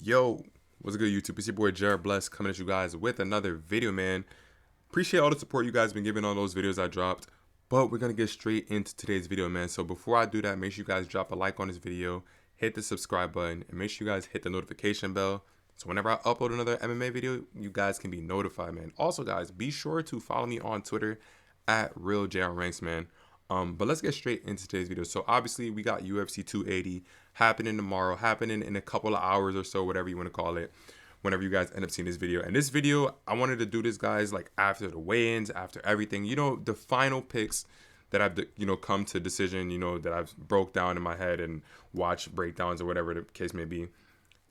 Yo, what's good, YouTube? It's your boy Jared Bless coming at you guys with another video, man. Appreciate all the support you guys been giving on those videos I dropped, but we're gonna get straight into today's video, man. So before I do that, make sure you guys drop a like on this video, hit the subscribe button, and make sure you guys hit the notification bell. So whenever I upload another MMA video, you guys can be notified, man. Also, guys, be sure to follow me on Twitter at RealJRanks, man. But let's get straight into today's video. So obviously we got UFC 280 happening tomorrow, happening in a couple of hours or so, whatever you want to call it, whenever you guys end up seeing this video. And this video, I wanted to do this, guys, like after the weigh-ins, after everything, the final picks that I've, come to decision, that I've broke down in my head and watched breakdowns or whatever the case may be.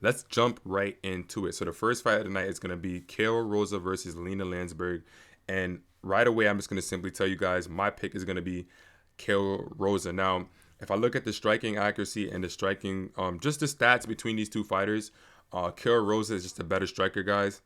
Let's jump right into it. So the first fight of the night is going to be Kale Rosa versus Lena Landsberg. And right away, I'm just going to simply tell you guys, my pick is going to be Kale Rosa. Now, if I look at the striking accuracy and the striking, just the stats between these two fighters, Kale Rosa is just a better striker, guys.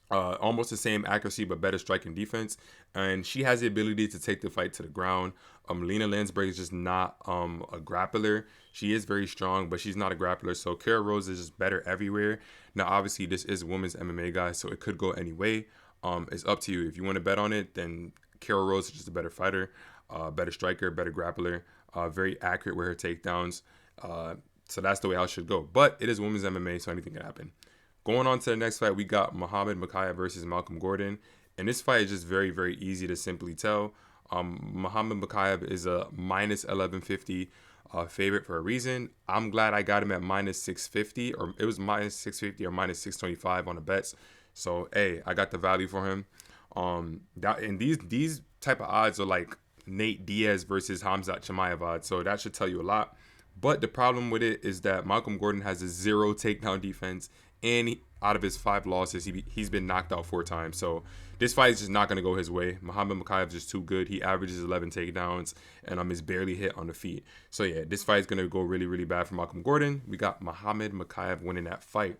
Almost the same accuracy, but better striking defense. And she has the ability to take the fight to the ground. Lena Landsberg is just not a grappler. She is very strong, but she's not a grappler. So Kale Rosa is just better everywhere. Now, obviously, this is women's MMA, guys, so it could go any way. It's up to you. If you want to bet on it, then Kale Rosa is just a better fighter. Better striker, better grappler, very accurate with her takedowns. So that's the way I should go. But it is women's MMA, so anything can happen. Going on to the next fight, we got Muhammad Mokaev versus Malcolm Gordon. And this fight is just very, very easy to simply tell. Muhammad Mokaev is a minus 1150 favorite for a reason. I'm glad I got him at minus 650, or it was minus 650 or minus 625 on the bets. So, hey, I got the value for him. And these type of odds are like Nate Diaz versus Hamzat Chimaev odds, so that should tell you a lot. But the problem with it is that Malcolm Gordon has a 0 takedown defense, and out of his 5 losses, he's been knocked out 4 times. So this fight is just not going to go his way. Muhammad Mokaev is just too good. He averages 11 takedowns and is barely hit on the feet. So yeah, this fight is going to go really, really bad for Malcolm Gordon. We got Muhammad Mokaev winning that fight.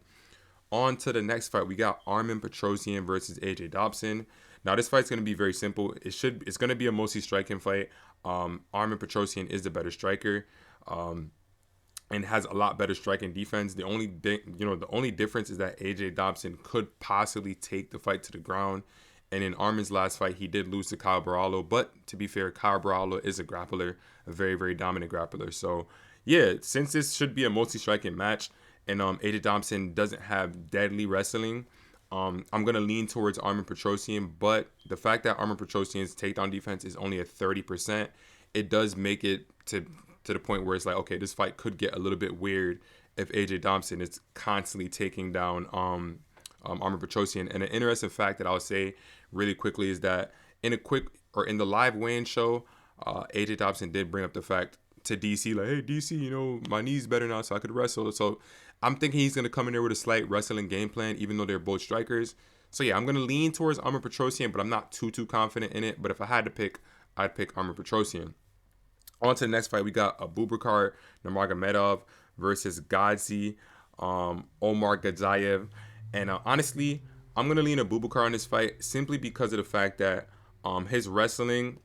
On to the next fight, we got Armen Petrosyan versus AJ Dobson. Now this fight's going to be very simple. It's going to be a mostly striking fight. Armen Petrosyan is the better striker, and has a lot better striking defense. The only difference is that AJ Dobson could possibly take the fight to the ground. And in Armen's last fight, he did lose to Kyle Barallo. But to be fair, Kyle Barallo is a grappler, a very, very dominant grappler. So yeah, since this should be a mostly striking match, and AJ Dobson doesn't have deadly wrestling, I'm going to lean towards Armen Petrosyan. But the fact that Armen Petrosyan's takedown defense is only at 30%, it does make it to the point where it's like, okay, this fight could get a little bit weird if AJ Dobson is constantly taking down Armen Petrosyan. And an interesting fact that I'll say really quickly is that in the live weigh-in show, AJ Dobson did bring up the fact to DC, like, hey, DC, my knee's better now, so I could wrestle. So I'm thinking he's going to come in there with a slight wrestling game plan, even though they're both strikers. So yeah, I'm going to lean towards Armen Petrosyan, but I'm not too confident in it. But if I had to pick, I'd pick Armen Petrosyan. On to the next fight, we got Abubakar Nurmagomedov versus Gadzhi Omar Gadzayev. And honestly, I'm going to lean Abubakar on this fight simply because of the fact that his wrestling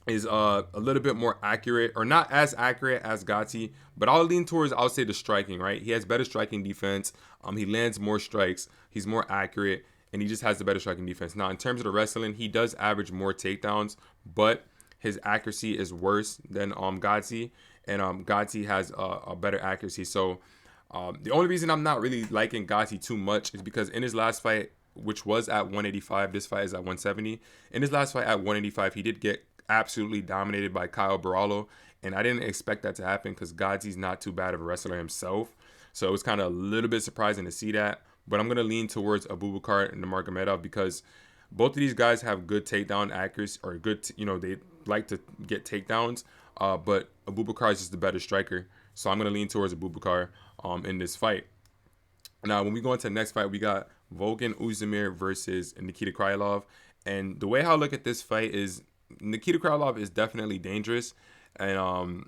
is a little bit more accurate, or not as accurate as Gadzhi, but I'll lean towards, I'll say, the striking, right? He has better striking defense. He lands more strikes. He's more accurate, and he just has the better striking defense. Now, in terms of the wrestling, he does average more takedowns, but his accuracy is worse than Gadzhi, and Gadzhi has a better accuracy. So the only reason I'm not really liking Gadzhi too much is because in his last fight, which was at 185, this fight is at 170. In his last fight at 185, he did get absolutely dominated by Kyle Barallo, and I didn't expect that to happen because Gadzhi's not too bad of a wrestler himself. So it was kind of a little bit surprising to see that. But I'm going to lean towards Abubakar and Nurmagomedov because both of these guys have good takedown accuracy, or good, they like to get takedowns. But Abubakar is just the better striker. So I'm going to lean towards Abubakar in this fight. Now, when we go into the next fight, we got Volkan Oezdemir versus Nikita Krylov. And the way I look at this fight is Nikita Krylov is definitely dangerous. And,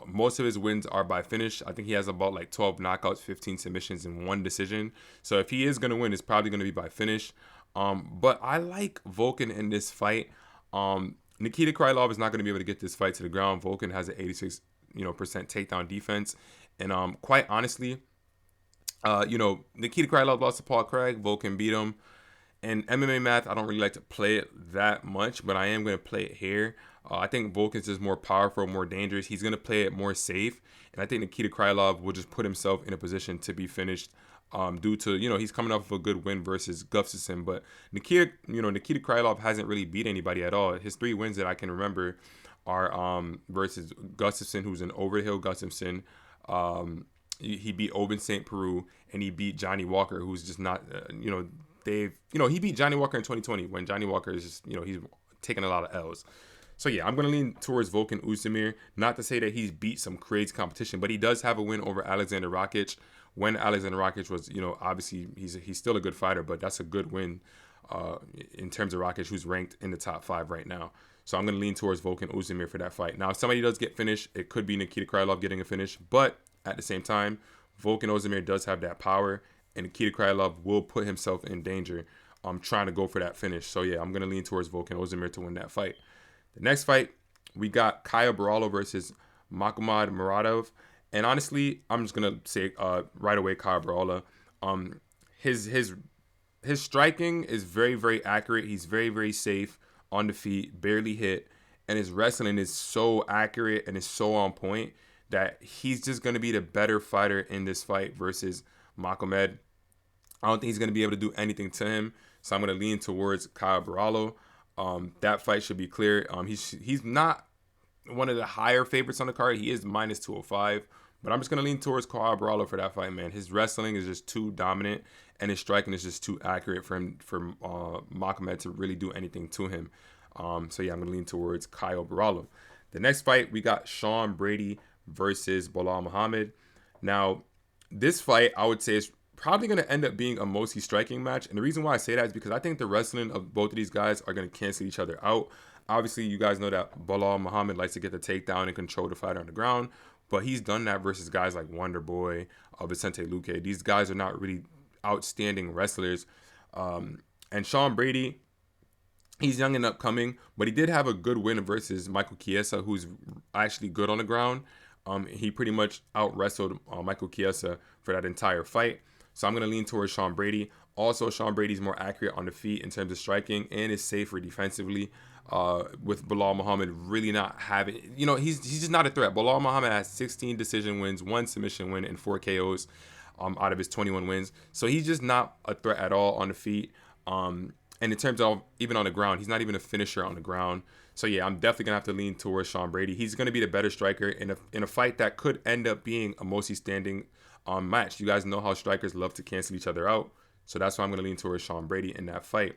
most of his wins are by finish. I think he has about like 12 knockouts, 15 submissions, and 1 decision. So if he is going to win, it's probably going to be by finish. But I like Volkan in this fight. Nikita Krylov is not going to be able to get this fight to the ground. Volkan has an 86% takedown defense. And quite honestly, Nikita Krylov lost to Paul Craig. Volkan beat him. And MMA math, I don't really like to play it that much, but I am going to play it here. I think Volkan's just more powerful, more dangerous. He's going to play it more safe. And I think Nikita Krylov will just put himself in a position to be finished due to, he's coming off of a good win versus Gustafsson. But Nikita Krylov hasn't really beat anybody at all. His 3 wins that I can remember are versus Gustafsson, who's an Overhill Gustafsson. He beat Oben St. Peru, and he beat Johnny Walker, who's just not, he beat Johnny Walker in 2020 when Johnny Walker is just, he's taking a lot of L's. So yeah, I'm going to lean towards Volkan Oezdemir. Not to say that he's beat some crazy competition, but he does have a win over Alexander Rakic. When Alexander Rakic was, obviously he's still a good fighter, but that's a good win in terms of Rakic, who's ranked in the top 5 right now. So I'm going to lean towards Volkan Oezdemir for that fight. Now, if somebody does get finished, it could be Nikita Krylov getting a finish, but at the same time, Volkan Oezdemir does have that power, and Nikita Krylov will put himself in danger trying to go for that finish. So yeah, I'm going to lean towards Volkan Oezdemir to win that fight. The next fight, we got Kyle Baralo versus Makhmud Muradov. And honestly, I'm just going to say right away Kyle Baralo. His striking is very, very accurate. He's very, very safe on the feet, barely hit. And his wrestling is so accurate and is so on point that he's just going to be the better fighter in this fight versus Makhmud. I don't think he's going to be able to do anything to him. So I'm going to lean towards Kyle Baralo. That fight should be clear. He's not one of the higher favorites on the card. He is minus 205. But I'm just going to lean towards Kyle Baralo for that fight, man. His wrestling is just too dominant, and his striking is just too accurate for Makhmud to really do anything to him. So yeah, I'm going to lean towards Kyle Baralo. The next fight, we got Sean Brady versus Belal Muhammad. Now, this fight, I would say, is probably going to end up being a mostly striking match. And the reason why I say that is because I think the wrestling of both of these guys are going to cancel each other out. Obviously, you guys know that Belal Muhammad likes to get the takedown and control the fighter on the ground. But he's done that versus guys like Wonder Boy, Vicente Luque. These guys are not really outstanding wrestlers. And Sean Brady, he's young and upcoming, but he did have a good win versus Michael Chiesa, who's actually good on the ground. He pretty much out-wrestled Michael Chiesa for that entire fight. So I'm going to lean towards Sean Brady. Also, Sean Brady's more accurate on the feet in terms of striking and is safer defensively. With Belal Muhammad really not having, he's just not a threat. Belal Muhammad has 16 decision wins, 1 submission win, and 4 KOs out of his 21 wins. So he's just not a threat at all on the feet. And in terms of even on the ground, he's not even a finisher on the ground. So yeah, I'm definitely gonna have to lean towards Sean Brady. He's gonna be the better striker in a fight that could end up being a mostly standing match. You guys know how strikers love to cancel each other out. So that's why I'm gonna lean towards Sean Brady in that fight.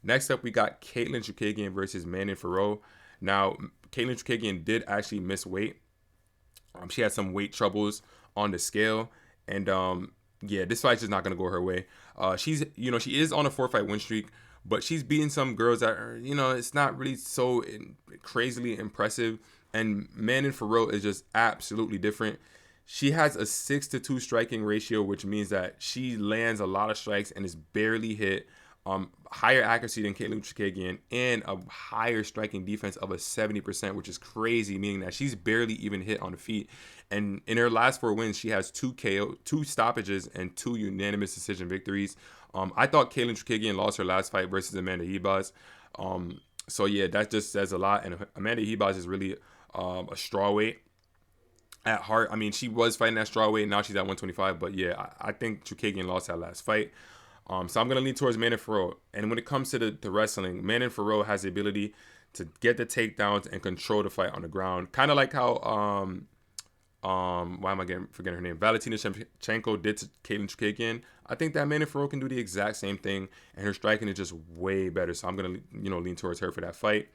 Next up, we got Caitlin Chookagian versus Manon Fiorot. Now, Caitlin Chookagian did actually miss weight. She had some weight troubles on the scale, and yeah, this fight's just not gonna go her way. She is on a 4-fight win streak, but she's beating some girls that are, it's not really so crazily impressive. And Manon Fiorot is just absolutely different. She has a 6-to-2 striking ratio, which means that she lands a lot of strikes and is barely hit. Higher accuracy than Caitlin Chookagian, and a higher striking defense of a 70%, which is crazy, meaning that she's barely even hit on the feet. And in her last 4 wins, she has 2 stoppages, and 2 unanimous decision victories. I thought Caitlin Chookagian lost her last fight versus Amanda Ribas. So yeah, that just says a lot. And Amanda Ribas is really a strawweight at heart. I mean, she was fighting at strawweight, now she's at 125. But yeah, I think Chookagian lost that last fight. So I'm going to lean towards Manon Fiorot. And when it comes to the wrestling, Manon Fiorot has the ability to get the takedowns and control the fight on the ground. Kind of like how, why am I forgetting her name? Valentina Shevchenko did to Caitlin Chookagian. I think that Manon Fiorot can do the exact same thing, and her striking is just way better. So I'm going to, lean towards her for that fight.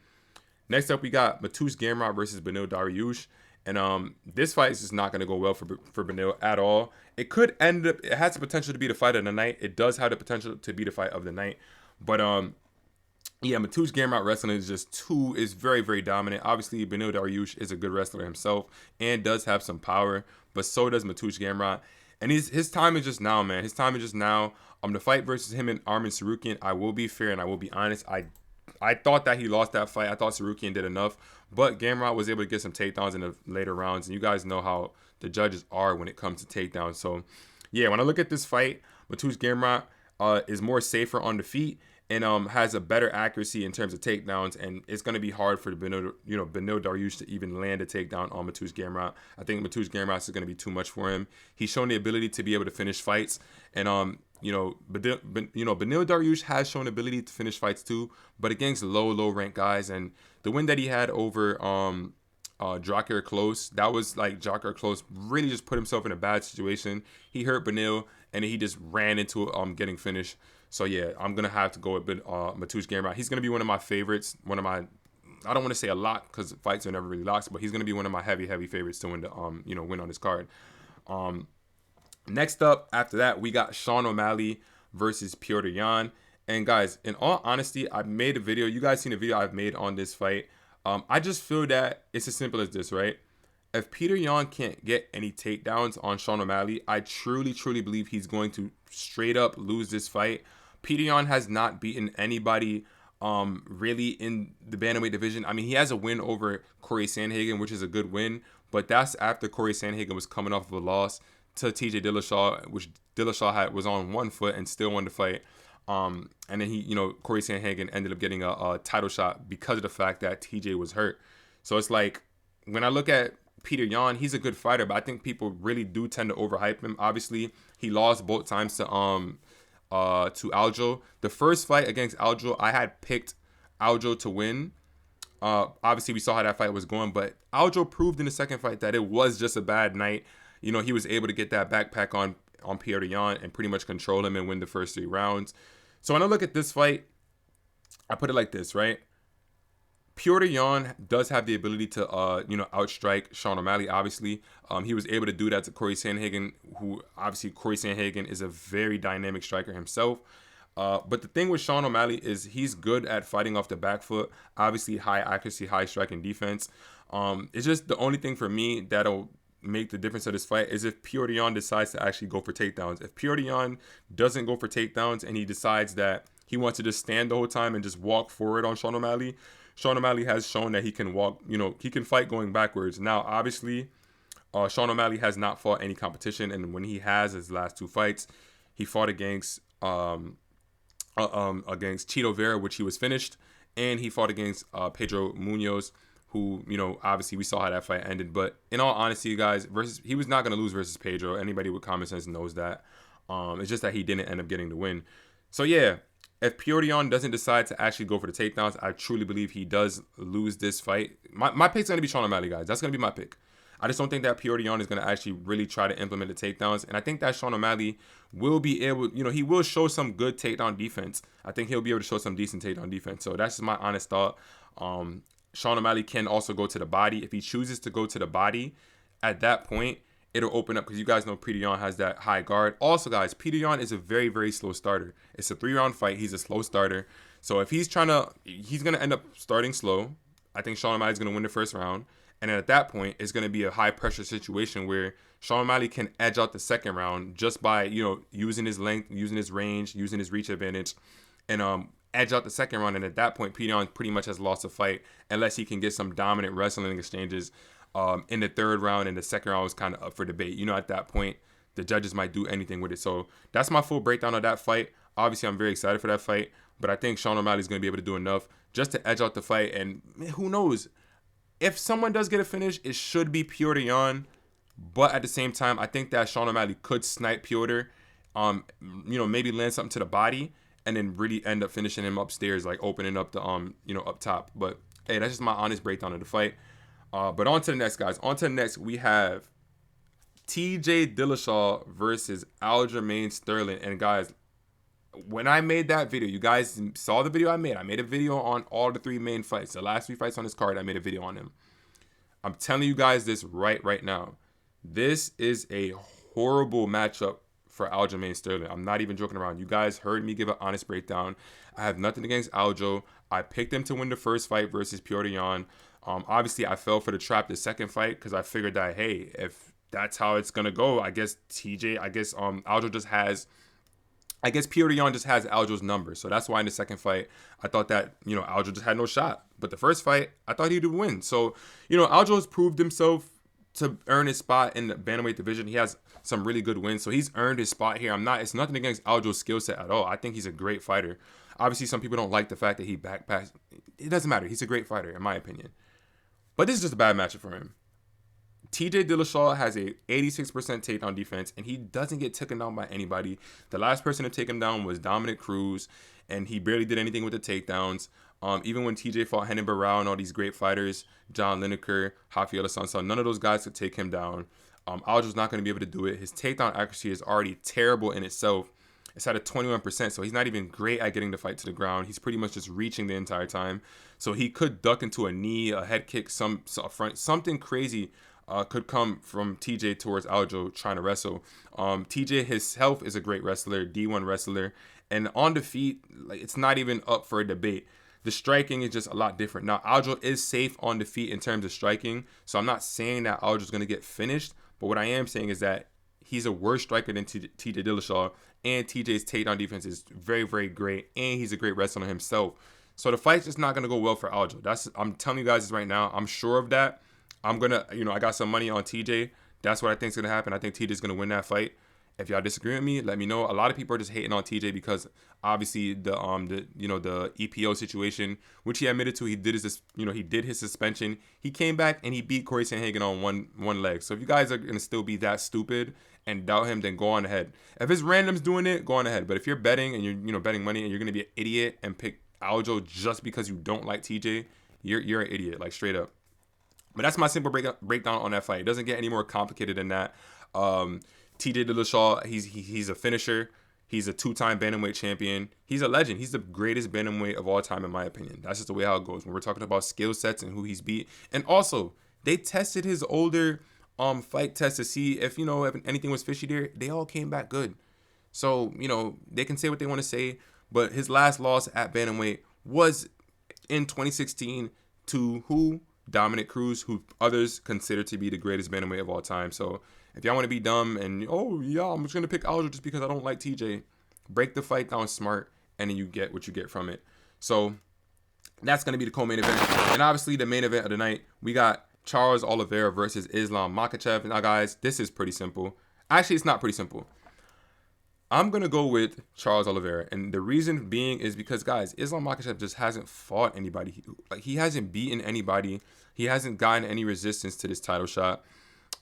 Next up, we got Mateusz Gamrot versus Beneil Dariush. And this fight is just not going to go well for Beneil at all. It could end up, it has the potential to be the fight of the night. It does have the potential to be the fight of the night. But yeah, Mateusz Gamrot wrestling is very, very dominant. Obviously, Beneil Dariush is a good wrestler himself and does have some power, but so does Mateusz Gamrot. And his time is just now, man. His time is just now. The fight versus him and Arman Tsarukyan, I will be fair and I will be honest. I thought that he lost that fight. I thought Tsarukyan did enough, but Gamrot was able to get some takedowns in the later rounds. And you guys know how the judges are when it comes to takedowns. So, yeah, when I look at this fight, Mateusz Gamrot is more safer on the feet and has a better accuracy in terms of takedowns, and it's going to be hard for Beneil Dariush to even land a takedown on Mateusz Gamrot. I think Mateusz Gamrot is going to be too much for him. He's shown the ability to be able to finish fights, and Beneil Dariush has shown ability to finish fights too, but against low ranked guys. And the win that he had over Drakkar Klose, that was like Drakkar Klose really just put himself in a bad situation. He hurt Beneil, and he just ran into getting finished. So yeah, I'm gonna have to go with Mateusz Gamrot. He's gonna be one of my favorites. I don't want to say a lot because fights are never really locks, but he's gonna be one of my heavy favorites to win the win on this card. Next up after that, we got Sean O'Malley versus Petr Yan. And guys, in all honesty, I made a video. You guys seen the video I've made on this fight. I just feel that it's as simple as this, right? If Petr Yan can't get any takedowns on Sean O'Malley, I truly believe he's going to straight up lose this fight. Petr Yan has not beaten anybody really in the bantamweight division. I mean, he has a win over Corey Sandhagen, which is a good win, but that's after Corey Sandhagen was coming off of a loss to TJ Dillashaw, which Dillashaw was on one foot and still won the fight. And then Corey Sandhagen ended up getting a title shot because of the fact that TJ was hurt. So it's like, when I look at Petr Yan, he's a good fighter, but I think people really do tend to overhype him. Obviously, he lost both times to Aljo. The first fight against Aljo, I had picked Aljo to win. Obviously, we saw how that fight was going, but Aljo proved in the second fight that it was just a bad night. He was able to get that backpack on Petr Yan and pretty much control him and win the first 3 rounds. So when I look at this fight, I put it like this, right? Petr Yan does have the ability to, outstrike Sean O'Malley, obviously. He was able to do that to Corey Sandhagen, who, obviously, Corey Sandhagen is a very dynamic striker himself. But the thing with Sean O'Malley is he's good at fighting off the back foot. Obviously, high accuracy, high striking defense. It's just the only thing for me that'll make the difference of this fight is if Petr Yan decides to actually go for takedowns. If Petr Yan doesn't go for takedowns and he decides that he wants to just stand the whole time and just walk forward on Sean O'Malley has shown that he can walk, he can fight going backwards. Now, obviously, Sean O'Malley has not fought any competition, and when he has his last 2 fights, he fought against Chito Vera, which he was finished, and he fought against Pedro Munoz, who, obviously we saw how that fight ended. But in all honesty, guys, he was not going to lose versus Pedro. Anybody with common sense knows that. It's just that he didn't end up getting the win. So yeah, if Petr Yan doesn't decide to actually go for the takedowns, I truly believe he does lose this fight. My pick's going to be Sean O'Malley, guys. That's going to be my pick. I just don't think that Petr Yan is going to actually really try to implement the takedowns. And I think that Sean O'Malley will be able, he will show some good takedown defense. I think he'll be able to show some decent takedown defense. So that's just my honest thought. Sean O'Malley can also go to the body. If he chooses to go to the body, at that point, it'll open up because you guys know Petr Yan has that high guard. Also, guys, Petr Yan is a very slow starter. It's a 3-round fight. He's a slow starter. So if he's going to end up starting slow. I think Sean O'Malley's going to win the first round. And then at that point, it's going to be a high pressure situation where Sean O'Malley can edge out the second round just by, using his length, using his range, using his reach advantage, and edge out the second round. And at that point, Petr Yan pretty much has lost a fight unless he can get some dominant wrestling exchanges in the third round, and the second round was kind of up for debate. At that point, the judges might do anything with it. So that's my full breakdown of that fight. Obviously, I'm very excited for that fight, but I think Sean O'Malley is going to be able to do enough just to edge out the fight. And who knows? If someone does get a finish, it should be Petr Yan. But at the same time, I think that Sean O'Malley could snipe Petr, maybe land something to the body, and then really end up finishing him upstairs, like opening up the up top. But hey, that's just my honest breakdown of the fight. But on to the next, guys. On to the next, we have TJ Dillashaw versus Aljamain Sterling. And guys, when I made that video, you guys saw the video I made. I made a video on all the 3 main fights. The last 3 fights on this card, I made a video on them. I'm telling you guys this right now. This is a horrible matchup for Aljamain Sterling. I'm not even joking around. You guys heard me give an honest breakdown. I have nothing against Aljo. I picked him to win the first fight versus Petr Yan. Obviously, I fell for the trap the second fight because I figured that, hey, if that's how it's going to go, I guess Aljo just has... I guess Petr Yan just has Aljo's number. So that's why in the second fight, I thought that, Aljo just had no shot. But the first fight, I thought he would win. So, Aljo has proved himself to earn his spot in the bantamweight division. He has some really good wins. So he's earned his spot here. It's nothing against Aljo's skill set at all. I think he's a great fighter. Obviously, some people don't like the fact that he backpacks. It doesn't matter. He's a great fighter, in my opinion. But this is just a bad matchup for him. TJ Dillashaw has a 86% takedown defense, and he doesn't get taken down by anybody. The last person to take him down was Dominic Cruz, and he barely did anything with the takedowns. Even when TJ fought Renan Barão and all these great fighters, John Lineker, Rafael Sansa, none of those guys could take him down. Aljo's not going to be able to do it. His takedown accuracy is already terrible in itself. It's at a 21%, so he's not even great at getting the fight to the ground. He's pretty much just reaching the entire time. So he could duck into a knee, a head kick, something crazy could come from TJ towards Aljo trying to wrestle. TJ himself is a great wrestler, D1 wrestler, and on the feet, like, it's not even up for a debate. The striking is just a lot different. Now, Aljo is safe on the feet in terms of striking, so I'm not saying that Aljo's going to get finished, but what I am saying is that he's a worse striker than TJ Dillashaw, and TJ's takedown defense is very, very great, and he's a great wrestler himself. So the fight's just not going to go well for Aljo. I'm telling you guys this right now. I'm sure of that. I got some money on TJ. That's what I think is going to happen. I think TJ's going to win that fight. If y'all disagree with me, let me know. A lot of people are just hating on TJ because obviously the EPO situation, which he admitted to, he did his suspension. He came back and he beat Corey Sandhagen on one leg. So if you guys are going to still be that stupid and doubt him, then go on ahead. If it's randoms doing it, go on ahead. But if you're betting and you're betting money and you're going to be an idiot and pick Aljo just because you don't like TJ, you're an idiot, like straight up. But that's my simple breakdown on that fight. It doesn't get any more complicated than that. TJ Dillashaw, he's a finisher. He's a two-time bantamweight champion. He's a legend. He's the greatest bantamweight of all time, in my opinion. That's just the way how it goes when we're talking about skill sets and who he's beat. And also, they tested his older fight test to see if anything was fishy there. They all came back good. So they can say what they want to say, but his last loss at bantamweight was in 2016 to who? Dominic Cruz, who others consider to be the greatest bantamweight of all time. So if y'all want to be dumb and, I'm just going to pick Aljo just because I don't like TJ, break the fight down smart, and then you get what you get from it. So that's going to be the co-main event. And obviously the main event of the night, we got Charles Oliveira versus Islam Makhachev. Now, guys, this is pretty simple. Actually, it's not pretty simple. I'm going to go with Charles Oliveira. And the reason being is because, guys, Islam Makhachev just hasn't fought anybody. He hasn't beaten anybody. He hasn't gotten any resistance to this title shot.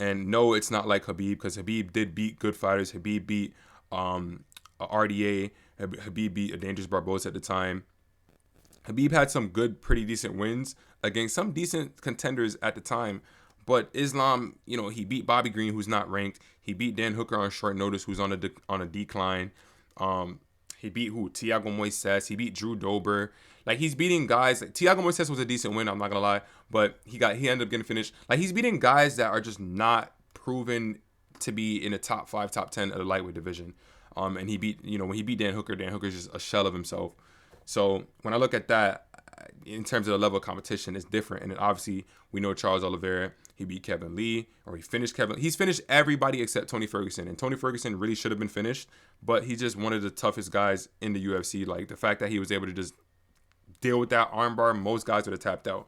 And no, it's not like Khabib, because Khabib did beat good fighters. Khabib beat RDA. Khabib beat a Dangerous Barbosa at the time. Khabib had some good, pretty decent wins against some decent contenders at the time. But Islam, he beat Bobby Green, who's not ranked. He beat Dan Hooker on short notice, who's on a decline. He beat Thiago Moises. He beat Drew Dober. Like, he's beating guys. Like, Thiago Moises was a decent win, I'm not gonna lie, but he ended up getting finished. Like, he's beating guys that are just not proven to be in the top 5, top 10 of the lightweight division. And he beat, when he beat Dan Hooker's just a shell of himself. So when I look at that, in terms of the level of competition, it's different. And then obviously we know Charles Oliveira, he beat Kevin Lee, or he's finished everybody except Tony Ferguson. And Tony Ferguson really should have been finished, but he's just one of the toughest guys in the UFC. Like, the fact that he was able to just deal with that armbar, most guys would have tapped out.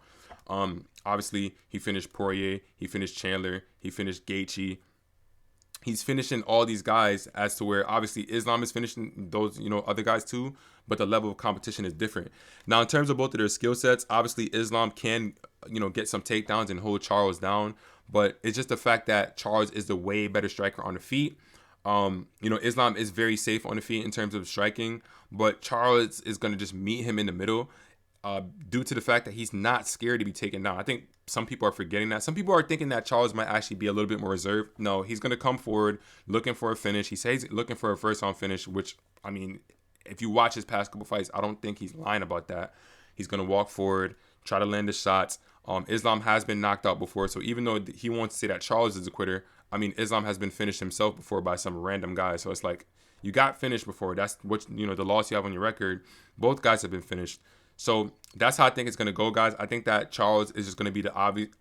Obviously he finished Poirier, he finished Chandler, he finished Gaethje. He's finishing all these guys, as to where obviously Islam is finishing those, other guys too, but the level of competition is different. Now, in terms of both of their skill sets, obviously Islam can, get some takedowns and hold Charles down, but it's just the fact that Charles is the way better striker on the feet. Islam is very safe on the feet in terms of striking, but Charles is going to just meet him in the middle due to the fact that he's not scared to be taken down. I think some people are forgetting that. Some people are thinking that Charles might actually be a little bit more reserved. No, he's going to come forward looking for a finish. He says he's looking for a first-round finish, which, I mean, if you watch his past couple fights, I don't think he's lying about that. He's going to walk forward, try to land the shots. Islam has been knocked out before, so even though he wants to say that Charles is a quitter, I mean, Islam has been finished himself before by some random guy. So it's like, you got finished before. That's what, the loss you have on your record. Both guys have been finished. So that's how I think it's going to go, guys. I think that Charles is just going to be the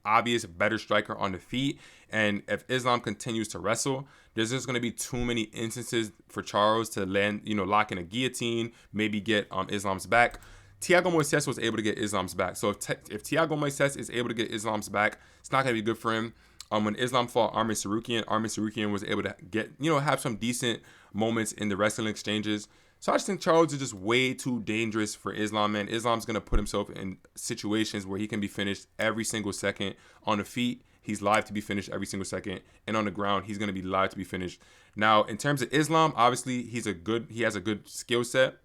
obvious better striker on the feet. And if Islam continues to wrestle, there's just going to be too many instances for Charles to land, lock in a guillotine, maybe get Islam's back. Thiago Moises was able to get Islam's back. So if Thiago Moises is able to get Islam's back, it's not going to be good for him. when Islam fought Armin Sarukian was able to get, have some decent moments in the wrestling exchanges. So I just think Charles is just way too dangerous for Islam, man. Islam's going to put himself in situations where he can be finished every single second. On the feet, he's live to be finished every single second. And on the ground, he's going to be live to be finished. Now, in terms of Islam, obviously, he has a good skill set.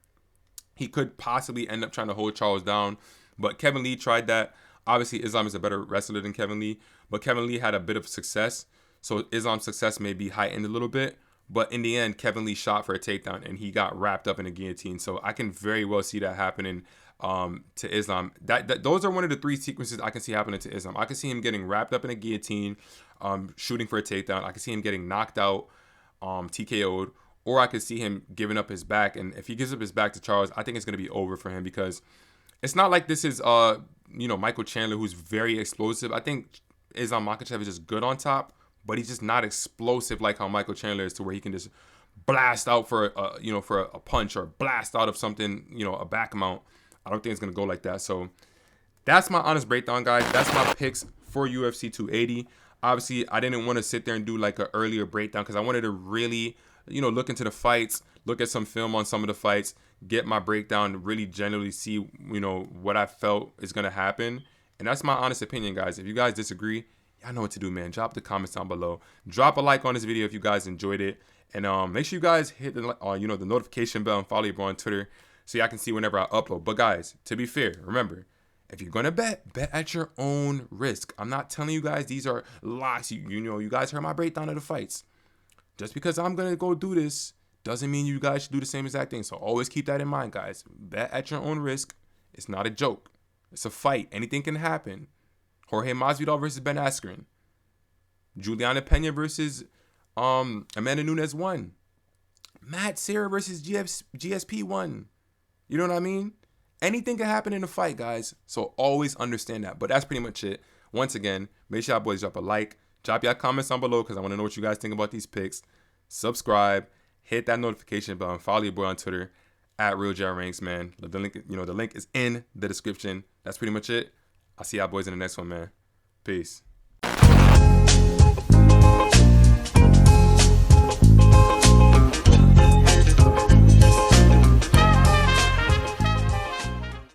He could possibly end up trying to hold Charles down. But Kevin Lee tried that. Obviously, Islam is a better wrestler than Kevin Lee. But Kevin Lee had a bit of success. So Islam's success may be heightened a little bit. But in the end, Kevin Lee shot for a takedown, and he got wrapped up in a guillotine. So I can very well see that happening to Islam. Those are one of the three sequences I can see happening to Islam. I can see him getting wrapped up in a guillotine, shooting for a takedown. I can see him getting knocked out, TKO'd, or I could see him giving up his back. And if he gives up his back to Charles, I think it's going to be over for him, because it's not like this is Michael Chandler, who's very explosive. I think Islam Makhachev is just good on top, but he's just not explosive like how Michael Chandler is, to where he can just blast out for a punch, or blast out of something, a back mount. I don't think it's gonna go like that. So that's my honest breakdown, guys. That's my picks for UFC 280. Obviously, I didn't want to sit there and do like an earlier breakdown, because I wanted to really, look into the fights, look at some film on some of the fights, get my breakdown, really generally see, what I felt is gonna happen. And that's my honest opinion, guys. If you guys disagree, y'all know what to do, man. Drop the comments down below. Drop a like on this video if you guys enjoyed it. And make sure you guys hit the the notification bell and follow your boy on Twitter, so y'all can see whenever I upload. But guys, to be fair, remember, if you're gonna bet at your own risk. I'm not telling you guys these are locks. You guys heard my breakdown of the fights. Just because I'm gonna go do this doesn't mean you guys should do the same exact thing. So always keep that in mind, guys. Bet at your own risk. It's not a joke. It's a fight. Anything can happen. Jorge Masvidal versus Ben Askren. Juliana Pena versus Amanda Nunes 1. Matt Serra versus GSP 1. You know what I mean? Anything can happen in a fight, guys. So always understand that. But that's pretty much it. Once again, make sure y'all boys drop a like. Drop y'all comments down below, because I want to know what you guys think about these picks. Subscribe. Hit that notification bell and follow your boy on Twitter at RealJRanks, man. The link, the link is in the description. That's pretty much it. I'll see y'all boys in the next one, man. Peace.